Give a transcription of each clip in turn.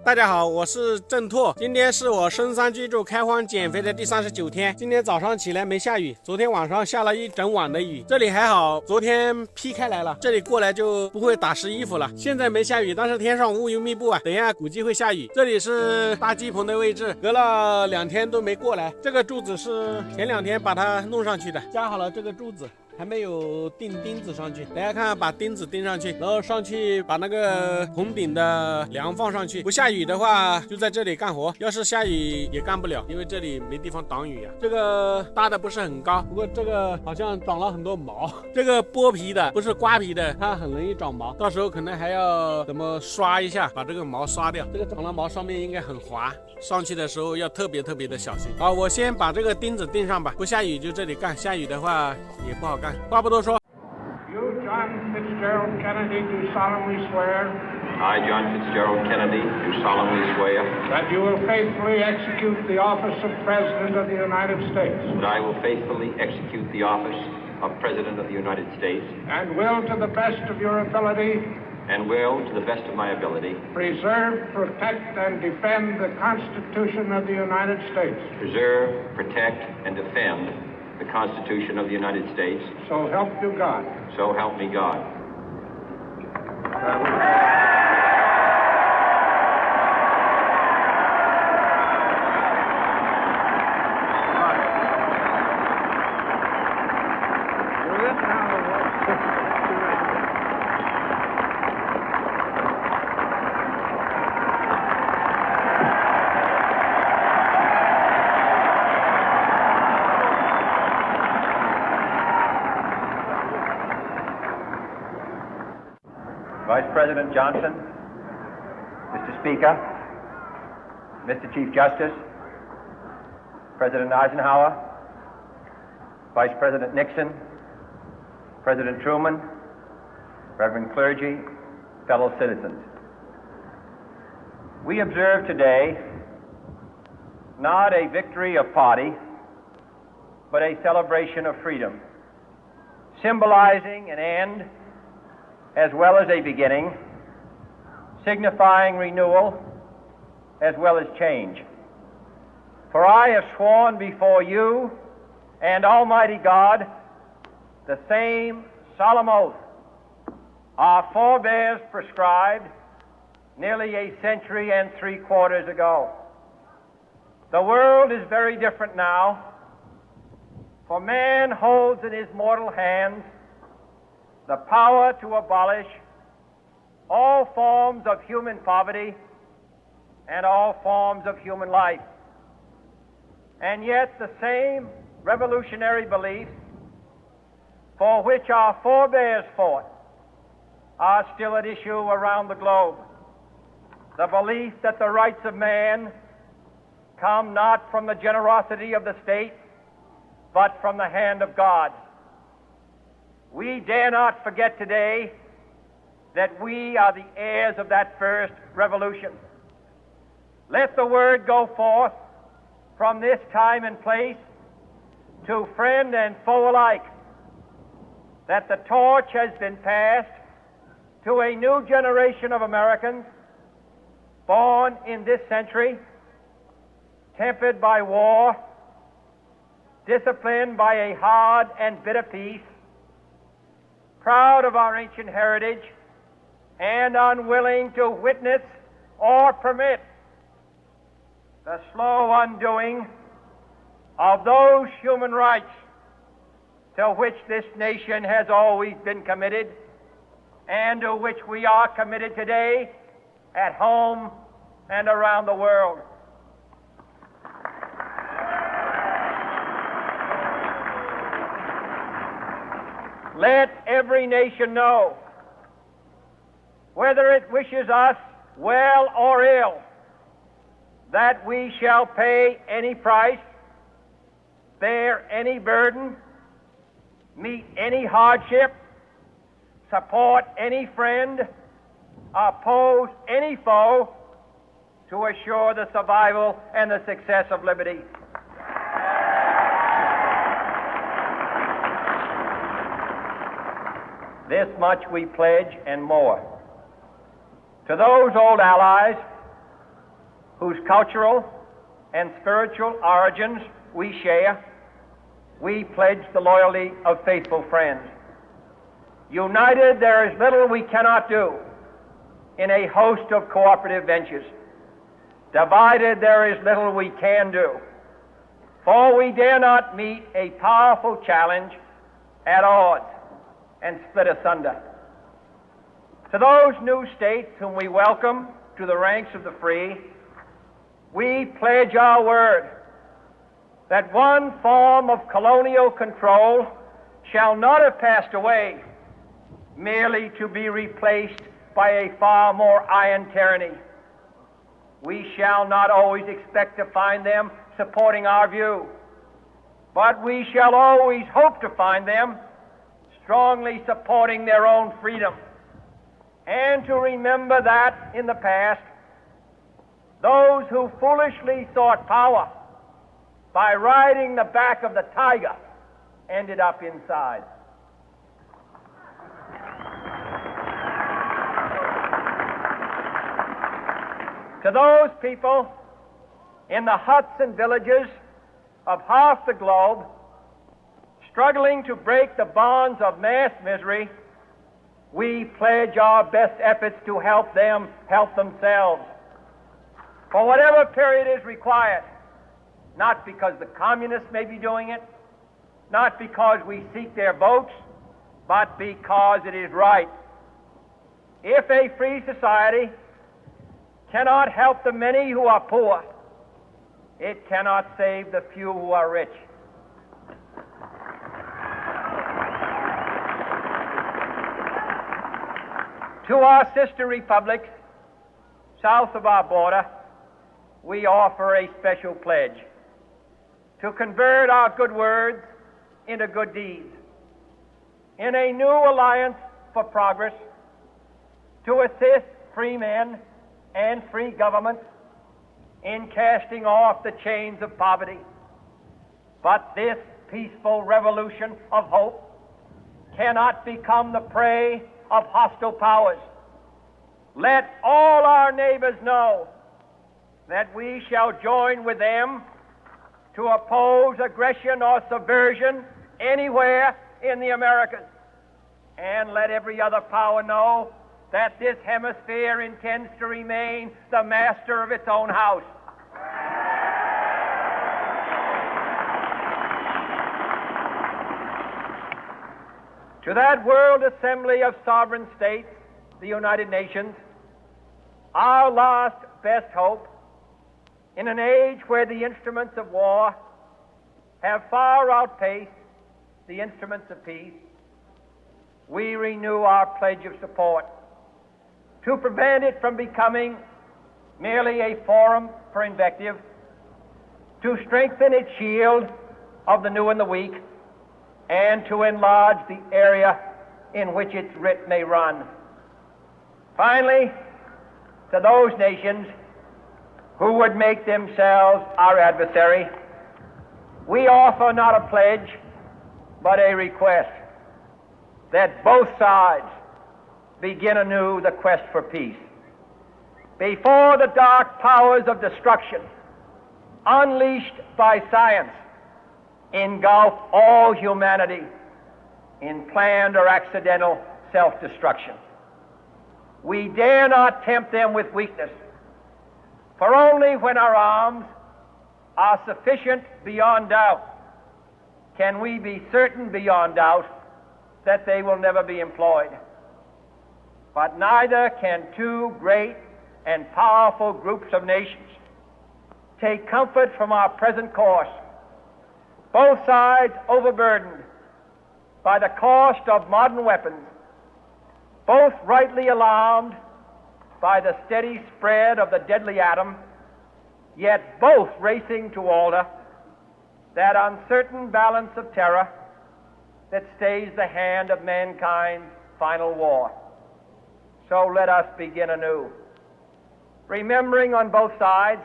大家好，我是郑拓。今天是我深山居住开荒减肥的第39天。今天早上起来没下雨，昨天晚上下了一整晚的雨。这里还好，昨天劈开来了，这里过来就不会打湿衣服了。现在没下雨，但是天上乌云密布啊，等一下估计会下雨。这里是搭鸡棚的位置，隔了2天都没过来。这个柱子是前2天把它弄上去的，加好了这个柱子。还没有钉钉子上去，大家看把钉子钉上去，然后上去把那个棚顶的梁放上去。不下雨的话就在这里干活，要是下雨也干不了，因为这里没地方挡雨啊。这个搭的不是很高，不过这个好像长了很多毛。这个剥皮的不是刮皮的，它很容易长毛，到时候可能还要怎么刷一下，把这个毛刷掉。这个长了毛上面应该很滑，上去的时候要特别的小心。好，我先把这个钉子钉上吧，不下雨就这里干，下雨的话也不好干。话不多说。 You, John Fitzgerald Kennedy, do solemnly swear. I, John Fitzgerald Kennedy, do solemnly swear that you will faithfully execute the office of President of the United States. that I will faithfully execute the office of President of the United States And will, to the best of your ability, and will, to the best of my ability, preserve, protect, and defend the Constitution of the United States. preserve, protect, and defend the Constitution of the United States. So help you God. So help me God. Vice President Johnson, Mr. Speaker, Mr. Chief Justice, President Eisenhower, Vice President Nixon, President Truman, Reverend clergy, fellow citizens. We observe today not a victory of party, but a celebration of freedom, symbolizing an end as well as a beginning, signifying renewal as well as change. For I have sworn before you and Almighty God the same solemn oath our forebears prescribed nearly a century and 3/4 ago. The world is very different now, for man holds in his mortal hands the power to abolish all forms of human poverty and all forms of human life. And yet the same revolutionary beliefs for which our forebears fought are still at issue around the globe. The belief that the rights of man come not from the generosity of the state, but from the hand of God. We dare not forget today that we are the heirs of that first revolution. Let the word go forth from this time and place to friend and foe alike that the torch has been passed to a new generation of Americans born in this century, tempered by war, disciplined by a hard and bitter peace, proud of our ancient heritage, and unwilling to witness or permit the slow undoing of those human rights to which this nation has always been committed and to which we are committed today at home and around the world. Let every nation know, whether it wishes us well or ill, that we shall pay any price, bear any burden, meet any hardship, support any friend, oppose any foe to assure the survival and the success of liberty. This much we pledge and more. To those old allies whose cultural and spiritual origins we share, we pledge the loyalty of faithful friends. United, there is little we cannot do in a host of cooperative ventures. Divided, there is little we can do, for we dare not meet a powerful challenge at odds and split asunder. To those new states whom we welcome to the ranks of the free, we pledge our word that one form of colonial control shall not have passed away, merely to be replaced by a far more iron tyranny. We shall not always expect to find them supporting our view, but we shall always hope to find them strongly supporting their own freedom, and to remember that in the past, those who foolishly sought power by riding the back of the tiger ended up inside. To those people in the huts and villages of half the globe struggling to break the bonds of mass misery, we pledge our best efforts to help them help themselves for whatever period is required, not because the communists may be doing it, not because we seek their votes, but because it is right. If a free society cannot help the many who are poor, it cannot save the few who are rich. To our sister republics south of our border, we offer a special pledge to convert our good words into good deeds, in a new alliance for progress, to assist free men and free governments in casting off the chains of poverty. But this peaceful revolution of hope cannot become the prey of hostile powers. Let all our neighbors know that we shall join with them to oppose aggression or subversion anywhere in the Americas. And let every other power know that this hemisphere intends to remain the master of its own house. To that World Assembly of Sovereign States, the United Nations, our last best hope, in an age where the instruments of war have far outpaced the instruments of peace, we renew our pledge of support to prevent it from becoming merely a forum for invective, to strengthen its shield of the new and the weak, and to enlarge the area in which its writ may run. Finally, to those nations who would make themselves our adversary, we offer not a pledge, but a request that both sides begin anew the quest for peace. Before the dark powers of destruction, unleashed by science, engulf all humanity in planned or accidental self-destruction, we dare not tempt them with weakness, for only when our arms are sufficient beyond doubt can we be certain beyond doubt that they will never be employed. But neither can two great and powerful groups of nations take comfort from our present course, both sides overburdened by the cost of modern weapons, both rightly alarmed by the steady spread of the deadly atom, yet both racing to alter that uncertain balance of terror that stays the hand of mankind's final war. So let us begin anew, remembering on both sides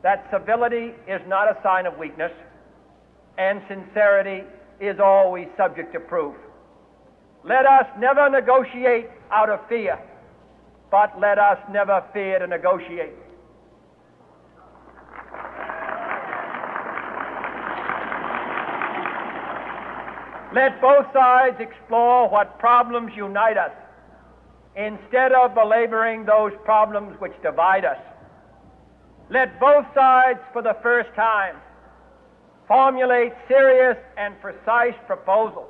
that civility is not a sign of weakness, and sincerity is always subject to proof. Let us never negotiate out of fear, but let us never fear to negotiate. Let both sides explore what problems unite us, instead of belaboring those problems which divide us. Let both sides, for the first time, formulate serious and precise proposals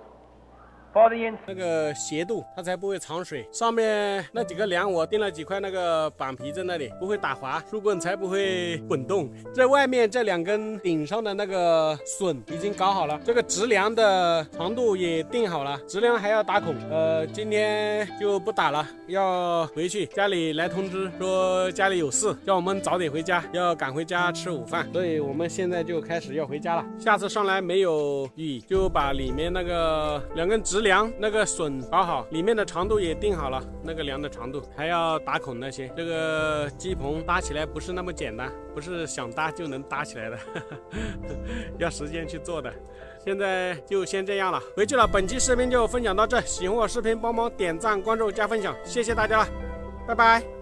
for the 那个斜度它才不会藏水，上面那几个梁我钉了几块那个板皮在那里，不会打滑，树棍才不会滚动。在外面这2根顶上的那个榫已经搞好了，这个直梁的长度也定好了，直梁还要打孔。今天就不打了，要回去，家里来通知说家里有事，叫我们早点回家，要赶回家吃午饭，所以我们现在就开始要回家了。下次上来没有雨，就把里面那个2根直梁那个榫搞好，里面的长度也定好了，那个梁的长度还要打孔那些。这个鸡棚搭起来不是那么简单，不是想搭就能搭起来的要时间去做的。现在就先这样了，回去了。本期视频就分享到这，喜欢我视频帮忙点赞关注加分享，谢谢大家了，拜拜。